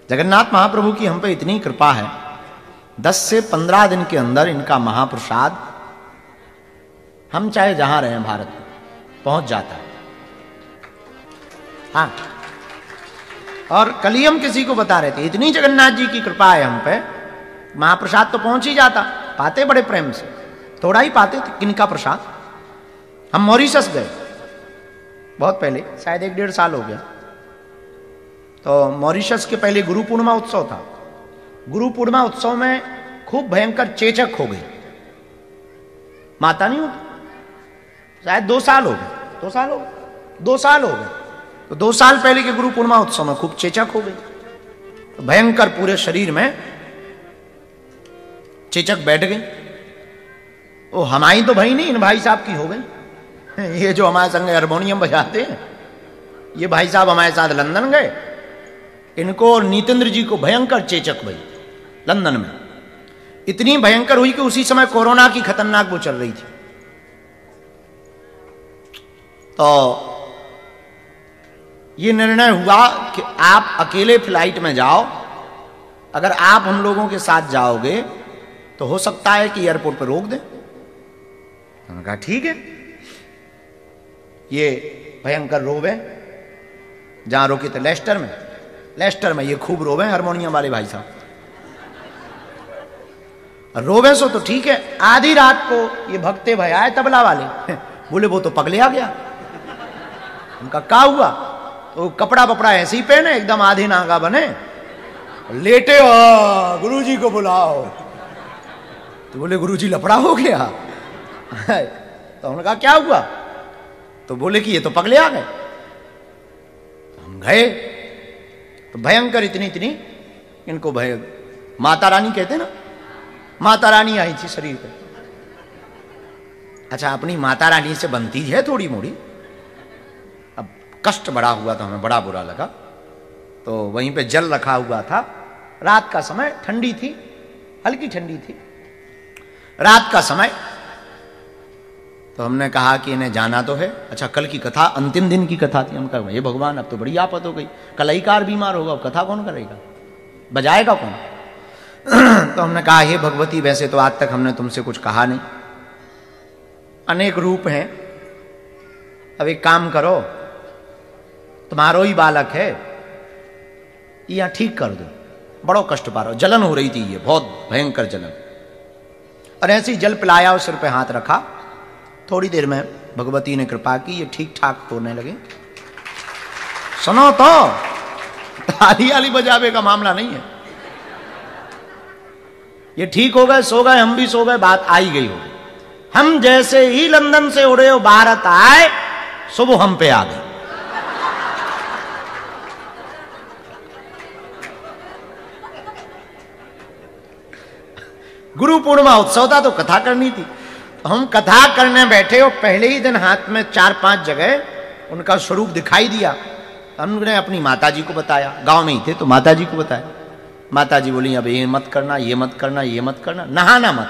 जगन्नाथ महाप्रभु की हम पे इतनी कृपा है, 10 से 15 दिन के अंदर इनका महाप्रसाद हम चाहे जहां रहें भारत में पहुंच जाता है। हाँ, और कल ही हम किसी को बता रहे थे, इतनी जगन्नाथ जी की कृपा है हम पे, महाप्रसाद तो पहुंच ही जाता, पाते बड़े प्रेम से, थोड़ा ही पाते थे किनका प्रसाद। हम मॉरिशस गए बहुत पहले, शायद 1-1.5 साल हो गया। तो मॉरिशस के पहले गुरु पूर्णिमा उत्सव था। गुरु पूर्णिमा उत्सव में खूब भयंकर चेचक हो गई, माता नहीं होती, शायद 2 साल हो गए, 2 साल हो गए, 2 साल हो गए। तो 2 साल पहले के गुरु पूर्णिमा उत्सव में खूब चेचक हो गई, तो भयंकर पूरे शरीर में चेचक बैठ गई। वो हमारी तो भाई नहीं, इन भाई साहब की हो गई। ये जो हमारे संग हारमोनियम बजाते हैं, ये भाई साहब हमारे साथ लंदन गए, इनको और नीतेंद्र जी को भयंकर चेचक भई लंदन में। इतनी भयंकर हुई कि उसी समय कोरोना की खतरनाक वो चल रही थी। तो ये निर्णय हुआ कि आप अकेले फ्लाइट में जाओ, अगर आप हम लोगों के साथ जाओगे तो हो सकता है कि एयरपोर्ट पर रोक दें। उन्होंने कहा ठीक है। ये भयंकर रोवे, जहां रोके थे लेस्टर में, लेस्टर में ये खूब रोवे हारमोनियम वाले भाई साहब। रोवे सो तो ठीक है, आधी रात को ये भगते भाई आए तबला वाले, बोले वो तो पगले आ गया। उनका क्या हुआ? तो कपड़ा बपड़ा ऐसे ही पहने, एकदम आधे नागा बने, लेटे हो गुरुजी को बुलाओ। तो बोले गुरुजी लफड़ा हो गया। तो उन्होंने कहा क्या हुआ? तो बोले कि ये तो पगले आ गए। हम गए तो भयंकर इतनी इनको भय, माता रानी कहते ना, माता रानी आई थी शरीर पे। अच्छा, अपनी माता रानी से बनती है थोड़ी मोड़ी। अब कष्ट बड़ा हुआ था, हमें बड़ा बुरा लगा। तो वहीं पे जल रखा हुआ था, रात का समय, ठंडी थी, हल्की ठंडी थी, रात का समय। तो हमने कहा कि इन्हें जाना तो है। अच्छा, कल की कथा अंतिम दिन की कथा थी। हम कहा ये भगवान, अब तो बड़ी आफत हो गई, कलाईकार बीमार होगा, कथा कौन करेगा, बजाएगा कौन? तो हमने कहा हे भगवती, वैसे तो आज तक हमने तुमसे कुछ कहा नहीं, अनेक रूप हैं, अब एक काम करो, तुम्हारो ही बालक है, यहां ठीक कर दो, बड़ो कष्ट पा रहा हो। जलन हो रही थी, ये बहुत भयंकर जलन। और ऐसे ही जल पिलाया और सिर पे हाथ रखा। थोड़ी देर में भगवती ने कृपा की, ये ठीक ठाक होने लगे। सुनो तो, ताली आली बजावे का मामला नहीं है, ये ठीक हो गए, सो गए, हम भी सो गए, बात आई गई होगी। हम जैसे ही लंदन से उड़े हो भारत आए, सुबह हम पे आ गए। गुरु पूर्णिमा उत्सव था तो कथा करनी थी। हम कथा करने बैठे और पहले ही दिन हाथ में 4-5 जगह उनका स्वरूप दिखाई दिया। हमने अपनी माताजी को बताया, गांव में ही थे तो माताजी को बताया। माताजी बोली अब ये मत करना, ये मत करना, ये मत करना, नहाना मत,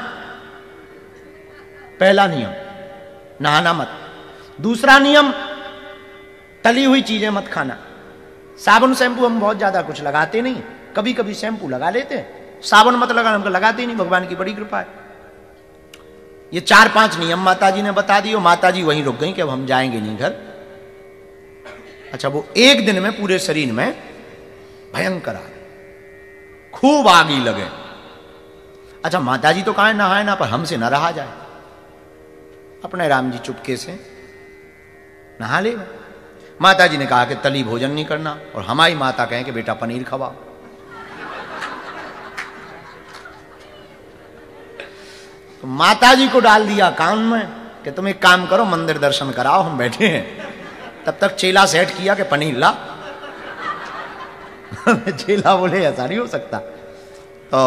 पहला नियम नहाना मत। दूसरा नियम, तली हुई चीजें मत खाना। साबुन शैम्पू हम बहुत ज्यादा कुछ लगाते नहीं, कभी कभी शैम्पू लगा लेते हैं, साबुन मत लगाना, हमको लगाते ही नहीं, भगवान की बड़ी कृपा है। ये 4-5 नियम माताजी ने बता दिए। माताजी वहीं रुक गई कि अब हम जाएंगे नहीं घर। अच्छा, वो एक दिन में पूरे शरीर में भयंकर आग, खूब आगी लगे। अच्छा, माताजी तो कहा नहाए ना, पर हमसे न रहा जाए। अपने राम जी चुपके से नहा ले। माताजी ने कहा कि तली भोजन नहीं करना, और हमारी माता कहें कि बेटा पनीर खवाओ। तो माताजी को डाल दिया काम में कि तुम एक काम करो, मंदिर दर्शन कराओ, हम बैठे हैं। तब तक चेला सेट किया कि पनीर ला। चेला बोले ऐसा नहीं हो सकता। तो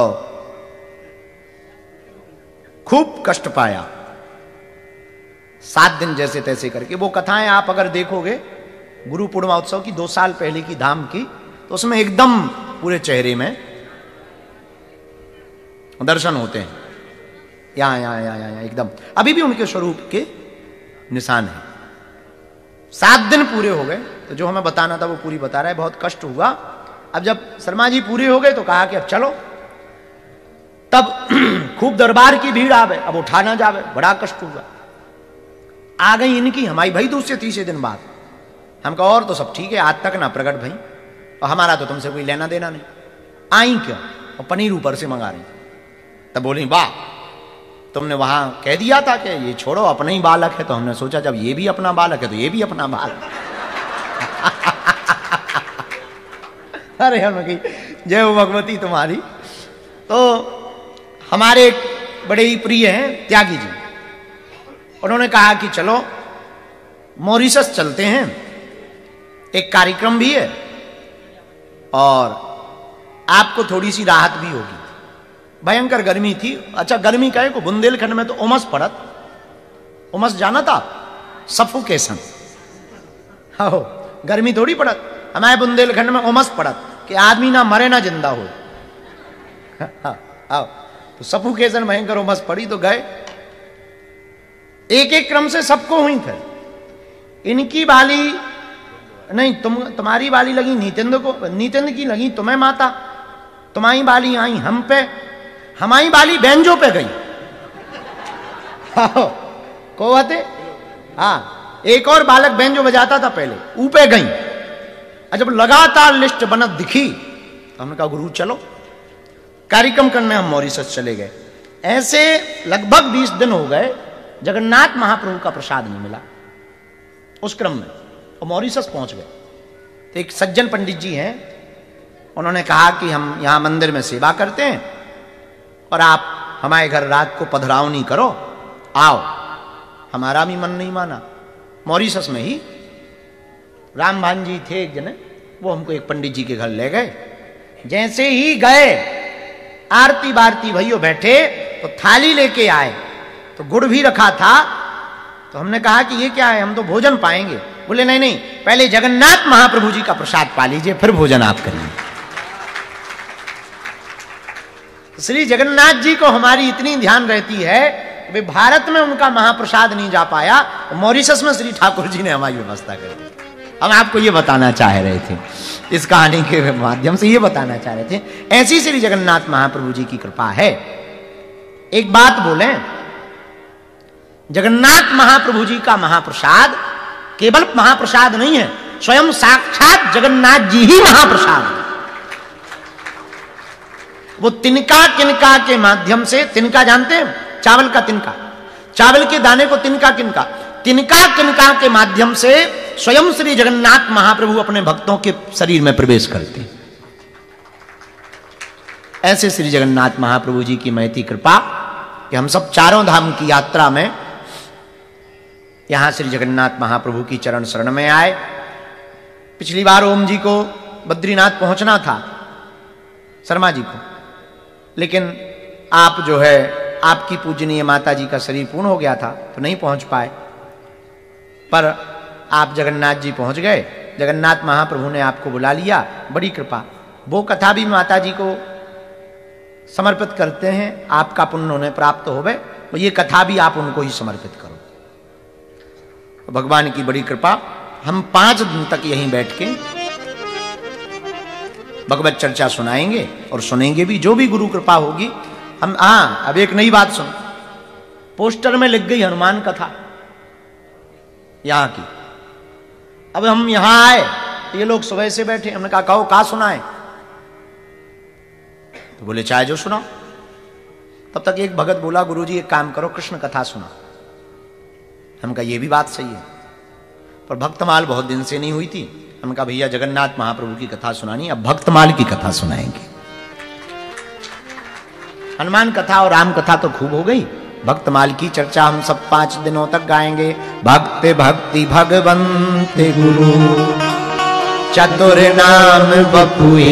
खूब कष्ट पाया, 7 दिन जैसे तैसे करके। वो कथाएं आप अगर देखोगे गुरु पूर्णिमा उत्सव की 2 साल पहले की धाम की, तो उसमें एकदम पूरे चेहरे में दर्शन होते हैं, यहाँ एकदम अभी भी उनके स्वरूप के निशान हैं। 7 दिन पूरे हो गए, तो जो हमें बताना था वो पूरी बता रहा है। बहुत कष्ट हुआ, अब जब शर्मा जी पूरे हो गए तो कहा कि अब चलो। तब खूब दरबार की भीड़ आवे, अब उठा ना जावे, बड़ा कष्ट हुआ। आ गई इनकी हमारी भाई दूसरे तीसरे दिन बाद। हम कहा और तो सब ठीक है, आज तक ना प्रकट भाई, और हमारा तो तुमसे कोई लेना देना नहीं, आई क्यों? और पनीर ऊपर से मंगा रही। तब बोली वाह, तुमने वहां कह दिया था कि ये छोड़ो अपना ही बालक है, तो हमने सोचा जब ये भी अपना बालक है तो ये भी अपना बालक। अरे हम कही जय हो भगवती तुम्हारी। तो हमारे एक बड़े ही प्रिय हैं त्यागी जी, उन्होंने कहा कि चलो मॉरिशस चलते हैं, एक कार्यक्रम भी है और आपको थोड़ी सी राहत भी होगी। भयंकर गर्मी थी। अच्छा गर्मी कहे को बुंदेलखंड में तो उमस पड़त, उमस जाना था, सफोकेशन। हो गर्मी थोड़ी पड़त, हमारे बुंदेलखंड में उमस पड़त कि आदमी ना मरे ना जिंदा हो। आओ तो सफोकेशन भयंकर उमस पड़ी। तो गए, एक एक क्रम से सबको हुई थे। इनकी बाली नहीं, तुम्हारी बाली लगी नीतेंद्र को, नीतेंद्र की लगी तुम्हें माता, तुम्हारी बाली आई हम पे, हमारी बाली बेंजो पे गई। को बाते हाँ, एक और बालक बेंजो बजाता था पहले, ऊपे गई। जब लगातार लिस्ट बनत दिखी तो हमने कहा गुरु चलो कार्यक्रम करने। हम मॉरिशस चले गए। ऐसे लगभग 20 दिन हो गए, जगन्नाथ महाप्रभु का प्रसाद नहीं मिला। उस क्रम में और मॉरिशस पहुंच गए तो एक सज्जन पंडित जी हैं, उन्होंने कहा कि हम यहां मंदिर में सेवा करते हैं और आप हमारे घर रात को पधरावनी करो, आओ। हमारा भी मन नहीं माना। मॉरिशस में ही रामभान जी थे एक जने, वो हमको एक पंडित जी के घर ले गए। जैसे ही गए आरती बारती भैया बैठे तो थाली लेके आए, तो गुड़ भी रखा था। तो हमने कहा कि ये क्या है, हम तो भोजन पाएंगे। बोले नहीं नहीं, पहले जगन्नाथ महाप्रभु जी का प्रसाद पा लीजिए, फिर भोजन आप करिए। श्री जगन्नाथ जी को हमारी इतनी ध्यान रहती है, वे भारत में उनका महाप्रसाद नहीं जा पाया, मॉरिशस में श्री ठाकुर जी ने हमारी व्यवस्था कर दी। हम आपको ये बताना चाह रहे थे, इस कहानी के माध्यम से ये बताना चाह रहे थे, ऐसी श्री जगन्नाथ महाप्रभु जी की कृपा है। एक बात बोलें, जगन्नाथ महाप्रभु जी का महाप्रसाद केवल महाप्रसाद नहीं है, स्वयं साक्षात जगन्नाथ जी ही महाप्रसाद है। वो तिनका किनका के माध्यम से, तिनका जानते हैं, चावल का तिनका, चावल के दाने को तिनका किनका, तिनका किनका के माध्यम से स्वयं श्री जगन्नाथ महाप्रभु अपने भक्तों के शरीर में प्रवेश करते हैं। ऐसे श्री जगन्नाथ महाप्रभु जी की महती कृपा कि हम सब चारों धाम की यात्रा में यहां श्री जगन्नाथ महाप्रभु की चरण शरण में आए। पिछली बार ओम जी को बद्रीनाथ पहुंचना था, शर्मा जी को, लेकिन आप जो है, आपकी पूजनीय माता जी का शरीर पूर्ण हो गया था तो नहीं पहुंच पाए, पर आप जगन्नाथ जी पहुंच गए। जगन्नाथ महाप्रभु ने आपको बुला लिया, बड़ी कृपा। वो कथा भी माता जी को समर्पित करते हैं, आपका पुण्य उन्हें प्राप्त होवे, तो ये कथा भी आप उनको ही समर्पित करो। भगवान की बड़ी कृपा, हम 5 दिन तक यहीं बैठ के भगवत चर्चा सुनाएंगे और सुनेंगे भी, जो भी गुरु कृपा होगी। हम अब एक नई बात सुन, पोस्टर में लिख गई हनुमान कथा यहां की। अब हम यहां आए, ये लोग सुबह से बैठे, हमने कहा कहो का सुनाए, तो बोले चाहे जो सुनाओ। तब तक एक भगत बोला गुरुजी एक काम करो, कृष्ण कथा सुना। हम कहा ये भी बात सही है, पर भक्तमाल बहुत दिन से नहीं हुई थी। हम कहा भैया जगन्नाथ महाप्रभु की कथा सुनानी, अब भक्तमाल की कथा सुनाएंगे। हनुमान कथा और राम कथा तो खूब हो गई, भक्तमाल की चर्चा हम सब 5 दिनों तक गाएंगे। भक्ति भक्ति भगवंत गुरु चतुर नाम बपुए,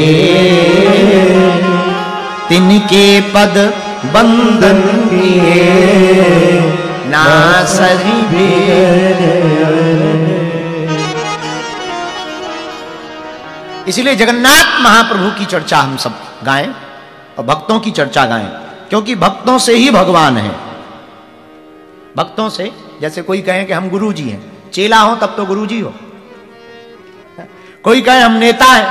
तिनके पद बंदन किए ना सही भेद। इसलिए जगन्नाथ महाप्रभु की चर्चा हम सब गाएं और भक्तों की चर्चा गाएं, क्योंकि भक्तों से ही भगवान है। भक्तों से, जैसे कोई कहे कि हम गुरु जी हैं, चेला हो तब तो गुरु जी हो। कोई कहे हम नेता हैं,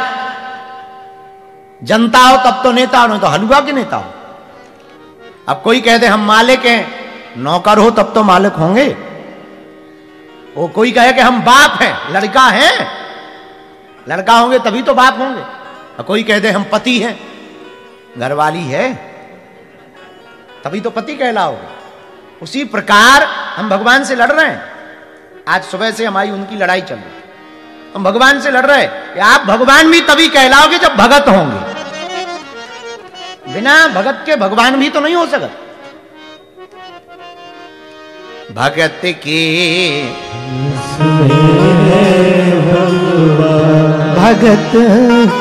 जनता हो तब तो नेता हो, नहीं तो हलवा के नेता हो। अब कोई कह दे हम मालिक हैं, नौकर हो तब तो मालिक होंगे। वो कोई कहे कि हम बाप हैं, लड़का हैं, लड़का होंगे तभी तो बाप होंगे। और कोई कह दे हम पति हैं, घरवाली है तभी तो पति कहलाओगे। उसी प्रकार हम भगवान से लड़ रहे हैं। आज सुबह से हमारी उनकी लड़ाई चल रही, हम भगवान से लड़ रहे हैं कि आप भगवान भी तभी कहलाओगे जब भगत होंगे। बिना भगत के भगवान भी तो नहीं हो सकता। भगत के भगत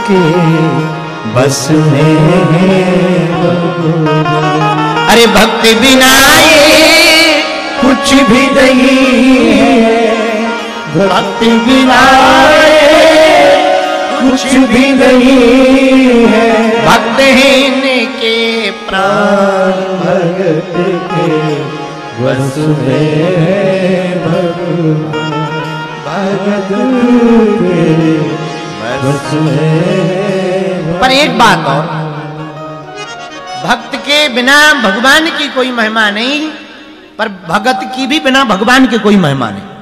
के बस में अरे भक्ति बिना ये कुछ भी नहीं है, भक्ति बिना कुछ भी नहीं है। भक्तहीन के प्राण भगत के बस में भगवान, भगत के बस में। पर एक बात और, भक्त के बिना भगवान की कोई महिमा नहीं, पर भगत की भी बिना भगवान की कोई महिमा नहीं।